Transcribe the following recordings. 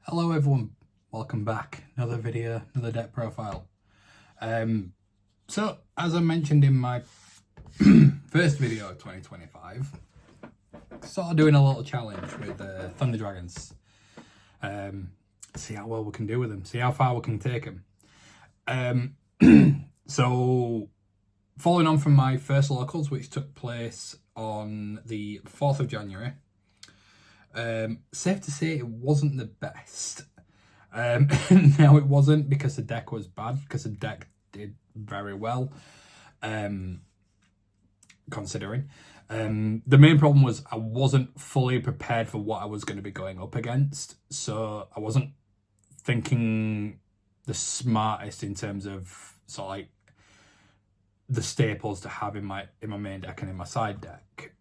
Hello everyone, welcome back. Another video, another deck profile. So as I mentioned in my first video of 2025, sort of doing a little challenge with Thunder Dragons. See how well we can do with them, see how far we can take them. So following on from my first locals, which took place on the 4th of January, safe to say it wasn't the best. No, it wasn't because the deck was bad, because the deck did very well, considering. The main problem was I wasn't fully prepared for what I was going to be going up against, so I wasn't thinking the smartest in terms of sort of like the staples to have in my main deck and in my side deck.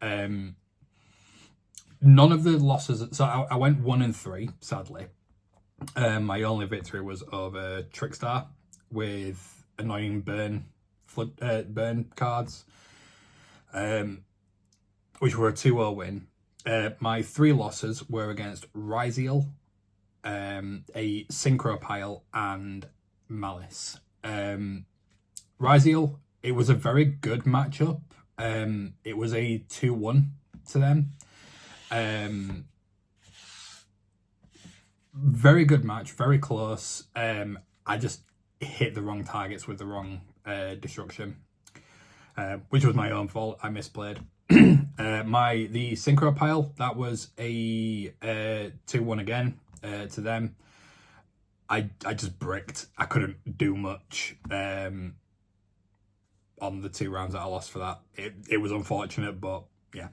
None of the losses, so I went 1-3, sadly. My only victory was over Trickstar with annoying burn cards, which were a 2-0 win. My 3 losses were against Ryziel, a Synchro Pile, and Malice. Ryziel, it was a very good matchup. It was a 2-1 to them. Very good match, very close. I just hit the wrong targets with the wrong destruction, which was my own fault. I misplayed. The Synchro Pile, that was a 2-1 again to them. I just bricked. I couldn't do much on the 2 rounds that I lost for that. It was unfortunate, but yeah.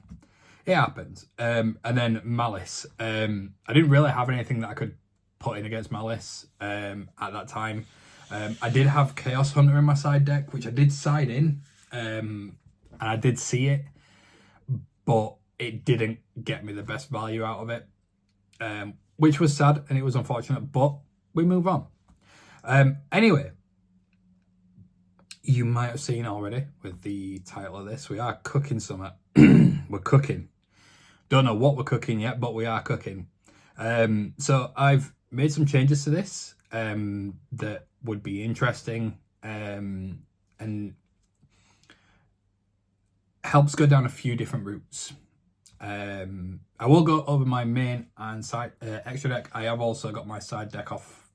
It happens. And then Malice. I didn't really have anything that I could put in against Malice at that time. I did have Chaos Hunter in my side deck, which I did side in. And I did see it, but it didn't get me the best value out of it, which was sad and it was unfortunate, but we move on. Anyway, you might have seen already with the title of this, we are cooking something. We're cooking. Don't know what we're cooking yet, but we are cooking. So I've made some changes to this that would be interesting and helps go down a few different routes. I will go over my main and side extra deck. I have also got my side deck off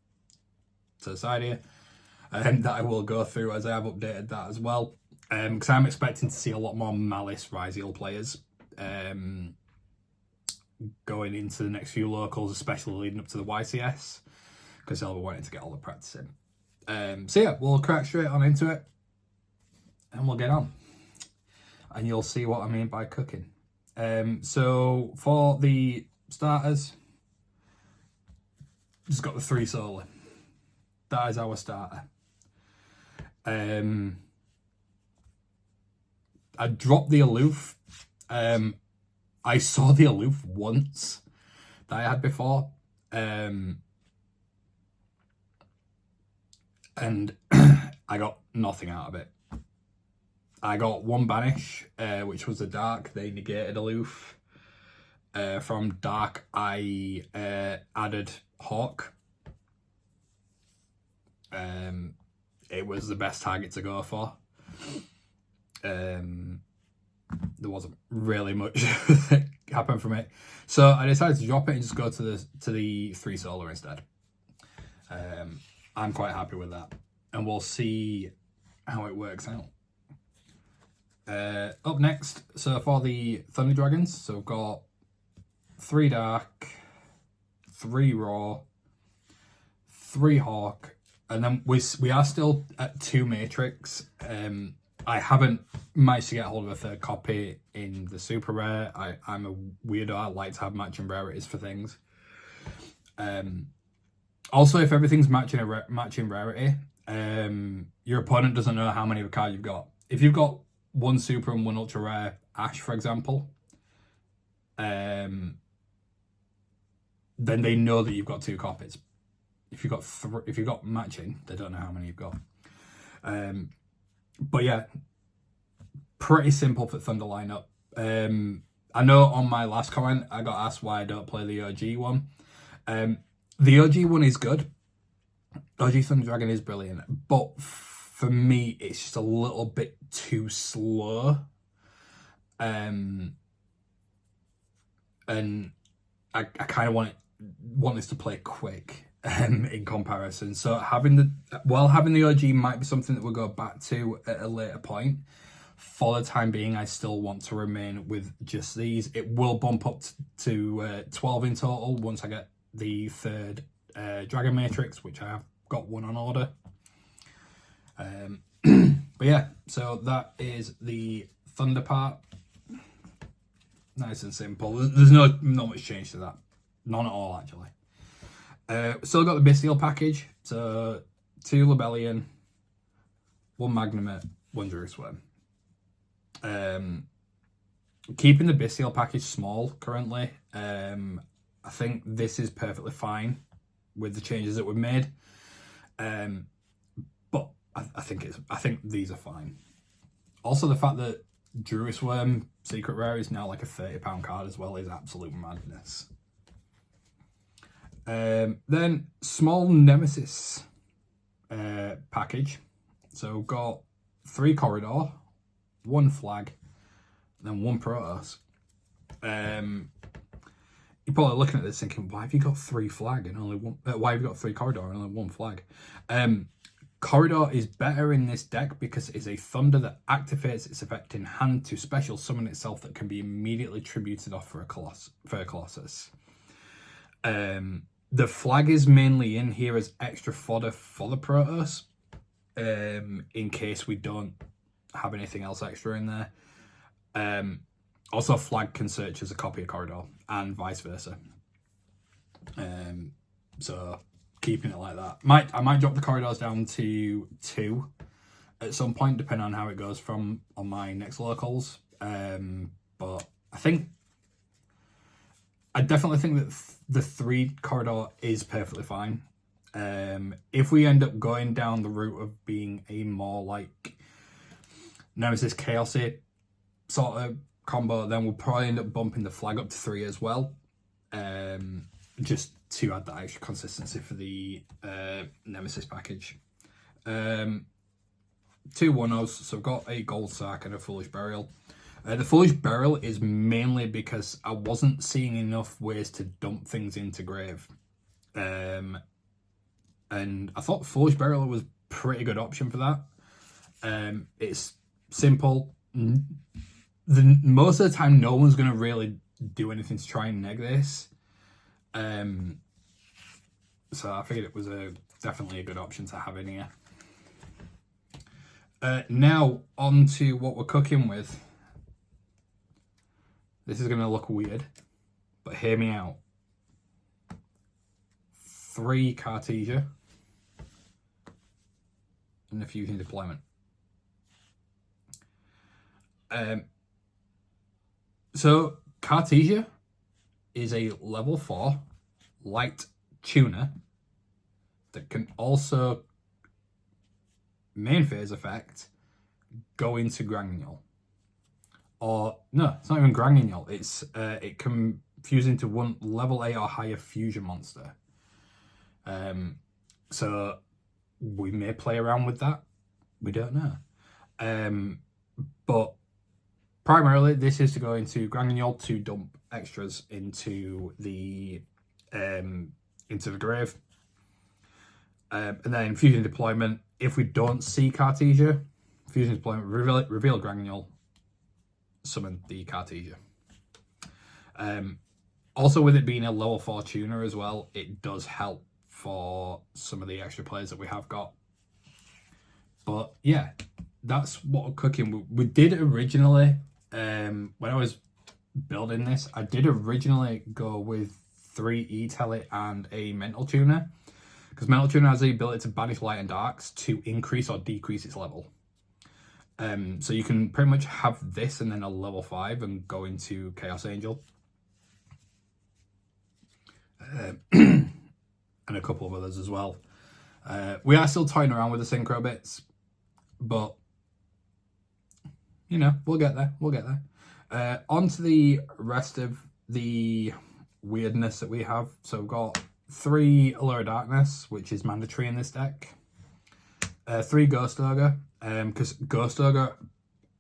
to the side here, that I will go through as I have updated that as well. Because I'm expecting to see a lot more Malice Ryziel players going into the next few locals, especially leading up to the YCS, because they'll be wanting to get all the practice in. So yeah, we'll crack straight on into it and we'll get on. And you'll see what I mean by cooking. So for the starters, just got the 3 solar. That is our starter. I dropped the aloof. I saw the aloof once that I had before. And I got nothing out of it. I got 1 banish, which was the dark. They negated aloof. From dark, I added hawk. It was the best target to go for. There wasn't really much that happened from it, so I decided to drop it and just go to the 3 solar instead. I'm quite happy with that, and we'll see how it works out. Up next, so for the Thunder Dragons, so we've got 3 dark, 3 raw, 3 hawk, and then we are still at 2 matrix. I haven't managed to get hold of a 3rd copy in the super rare. I'm a weirdo. I like to have matching rarities for things. Also, if everything's matching rarity, your opponent doesn't know how many of a card you've got. If you've got 1 super and 1 ultra rare Ash, for example, then they know that you've got 2 copies. If you've got matching, they don't know how many you've got. But yeah, pretty simple for Thunder lineup. I know on my last comment I got asked why I don't play the OG one. The OG one is good. OG Thunder Dragon is brilliant, but for me, it's just a little bit too slow. And I kind of want this to play quick in comparison. So having the OG might be something that we'll go back to at a later point. For the time being, I still want to remain with just these. It will bump up to 12 in total once I get the third Dragon Matrix, which I have got one on order. But yeah, so that is the Thunder part. Nice and simple. There's not much change to that. None at all, actually. Still got the Bestial package. So 2 Lebellion, 1 Magnemite, 1 Druisworm. Keeping the Bestial package small currently. I think this is perfectly fine with the changes that were made. But I think these are fine. Also, the fact that Druisworm Secret Rare is now like a £30 card as well is absolute madness. Then small Nemesis package. So got 3 Corridor, 1 Flag, then 1 Protoss. You're probably looking at this thinking, why have you got 3 Flag and only 1? Why have you got 3 Corridor and only 1 Flag? Corridor is better in this deck because it is a Thunder that activates its effect in hand to special summon itself that can be immediately tributed off for a Colossus. The Flag is mainly in here as extra fodder for the Protoss, in case we don't have anything else extra in there. Also, Flag can search as a copy of Corridor and vice versa. So keeping it like that. I might drop the Corridors down to 2 at some point, depending on how it goes on my next locals. But I definitely think that the 3 Corridor is perfectly fine. If we end up going down the route of being a more like Nemesis Chaosy sort of combo, then we'll probably end up bumping the Flag up to 3 as well. Just to add that extra consistency for the Nemesis package. 2 1-0s, so I've got a Gold Sack and a Foolish Burial. The Foolish Burial is mainly because I wasn't seeing enough ways to dump things into Grave. And I thought Foolish Burial was a pretty good option for that. It's simple. Most of the time, no one's going to really do anything to try and neg this. So I figured it was definitely a good option to have in here. Now, on to what we're cooking with. This is going to look weird, but hear me out. 3 Cartesia and a Fusion Deployment. So Cartesia is a level 4 light tuner that can also main phase effect go into Granule. Or no, it's not even Granule. It's it can fuse into 1 level 8 or higher fusion monster. So we may play around with that. We don't know. But primarily this is to go into Granule to dump extras into the grave. And then Fusion Deployment, if we don't see Cartesia, Fusion Deployment, reveal Granule, summon the Cartesia. Also, with it being a level 4 tuner as well, it does help for some of the extra players that we have got. But yeah, that's what we're cooking. We did originally, when I was building this, I did originally go with 3 E-Tele and a Mental Tuner, because Mental Tuner has the ability to banish light and darks to increase or decrease its level. So you can pretty much have this and then a level 5 and go into Chaos Angel. And a couple of others as well. We are still toying around with the synchro bits, but you know, we'll get there. On to the rest of the weirdness that we have. So we've got 3 Allure of Darkness, which is mandatory in this deck. 3 Ghost Ogre, because Ghost Ogre,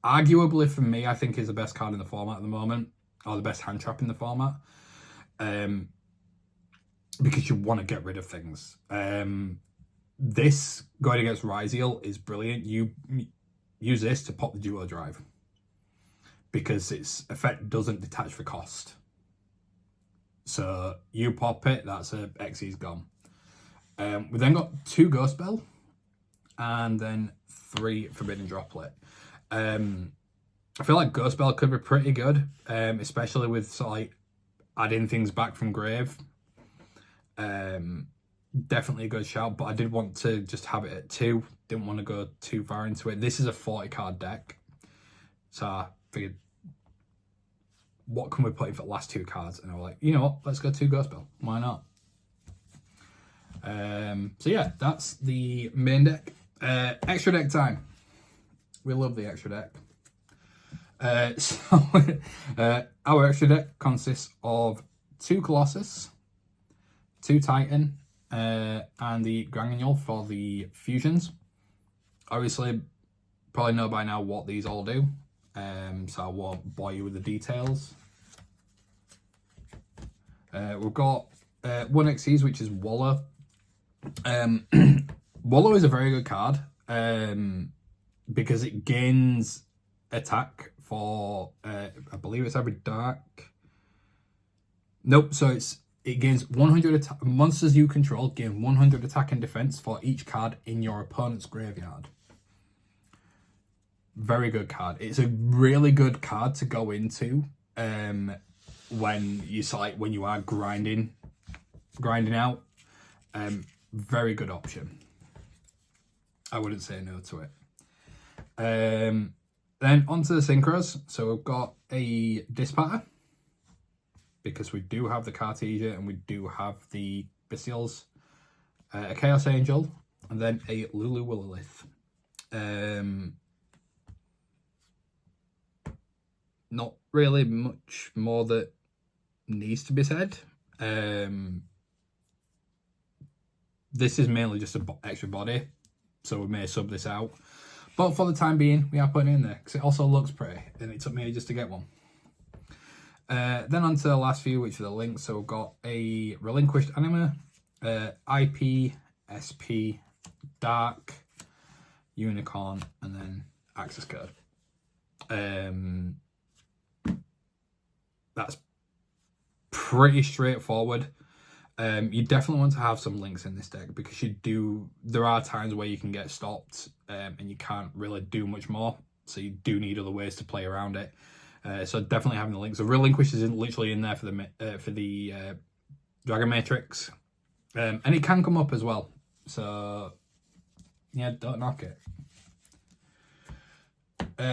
arguably for me, I think is the best card in the format at the moment, or the best hand trap in the format, because you want to get rid of things. This going against Ryzeal is brilliant. You use this to pop the duo drive because its effect doesn't detach for cost. So you pop it, that's a XE's gone. We then got 2 Ghost Bell and then 3 Forbidden Droplet. I feel like Ghost Bell could be pretty good, especially with sort of like adding things back from grave. Definitely a good shout, but I did want to just have it at 2. Didn't want to go too far into it. This is a 40 card deck, so I figured, what can we put in for the last 2 cards? And I was like, you know what, let's go 2 Ghost Bell. Why not? So yeah, that's the main deck. Extra deck time. We love the extra deck. Our extra deck consists of 2 Colossus, 2 Titan, and the Granule for the fusions. Obviously, probably know by now what these all do, so I won't bore you with the details. We've got 1 XEs, which is Wallow. Wallow is a very good card, because it gains attack for, I believe it's every dark. Nope, so it gains 100 attack. Monsters you control gain 100 attack and defense for each card in your opponent's graveyard. Very good card. It's a really good card to go into when you are grinding out. Very good option. I wouldn't say no to it. Then onto the synchros. So we've got a Dispatter, because we do have the Cartesia and we do have the Bestials, a Chaos Angel, and then a Lulu Willilith. Not really much more that needs to be said. This is mainly just an extra body, so we may sub this out. But for the time being, we are putting it in there, because it also looks pretty, and it took me ages to get one. Then on to the last few, which are the links. So we've got a Relinquished Anima, IP, SP, Dark, Unicorn, and then Access Code. That's pretty straightforward. You definitely want to have some links in this deck, because there are times where you can get stopped and you can't really do much more. So you do need other ways to play around it. So definitely having the links. So Relinquish is literally in there for the Dragon Matrix, and it can come up as well. So yeah, don't knock it.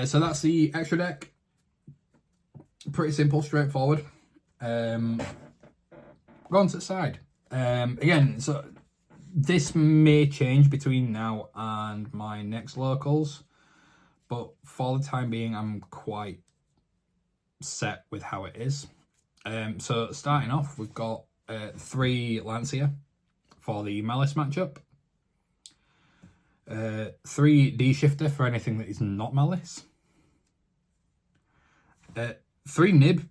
So that's the extra deck. Pretty simple, straightforward. Go on to the side. Again, so this may change between now and my next locals, but for the time being, I'm quite set with how it is. So starting off, we've got 3 Lancia for the Malice matchup, 3 D-Shifter for anything that is not Malice, 3 Nib,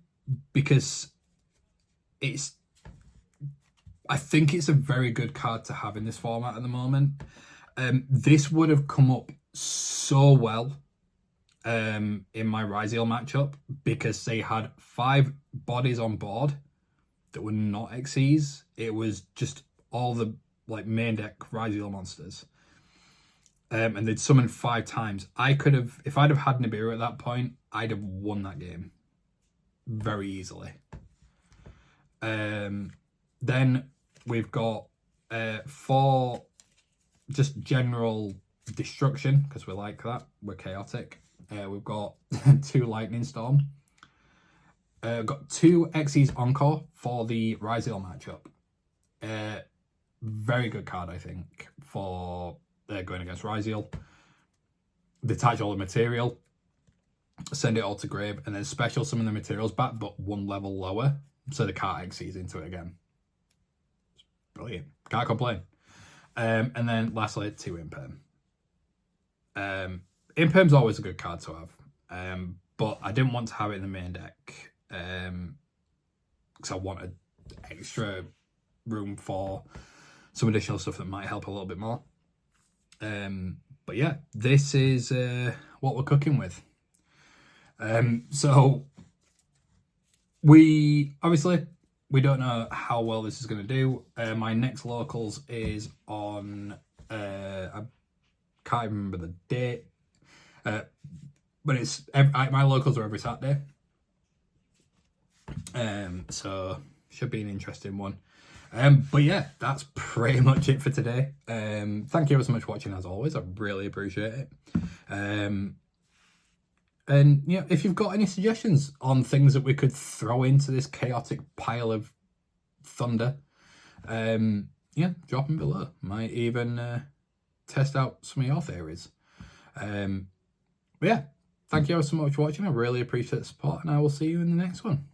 because I think it's a very good card to have in this format at the moment. This would have come up so well in my Ryzeal matchup, because they had 5 bodies on board that were not XEs. It was just all the main deck Ryzeal monsters. And they'd summoned 5 times. I could have, if I'd have had Nibiru at that point, I'd have won that game very easily. Then we've got 4 just general destruction, because we like that. We're chaotic. We've got 2 Lightning Storm. Got 2 XE's Encore for the Ryzeal matchup. Very good card, I think, for going against Ryzeal. Detach all the material, send it all to grave, and then special summon the materials back, but 1 level lower, so they can't XEs into it again. Brilliant. Can't complain. And then lastly, 2 Imperm. Imperm's always a good card to have, but I didn't want to have it in the main deck because I wanted extra room for some additional stuff that might help a little bit more. But yeah, this is what we're cooking with. So we don't know how well this is going to do. My next locals is on I can't even remember the date, but it's my locals are every Saturday, so should be an interesting one. But yeah, that's pretty much it for today. Thank you ever so much for watching, as always. I really appreciate it. And yeah, if you've got any suggestions on things that we could throw into this chaotic pile of thunder, yeah, drop them below. Might even test out some of your theories. But yeah, thank you ever so much for watching. I really appreciate the support, and I will see you in the next one.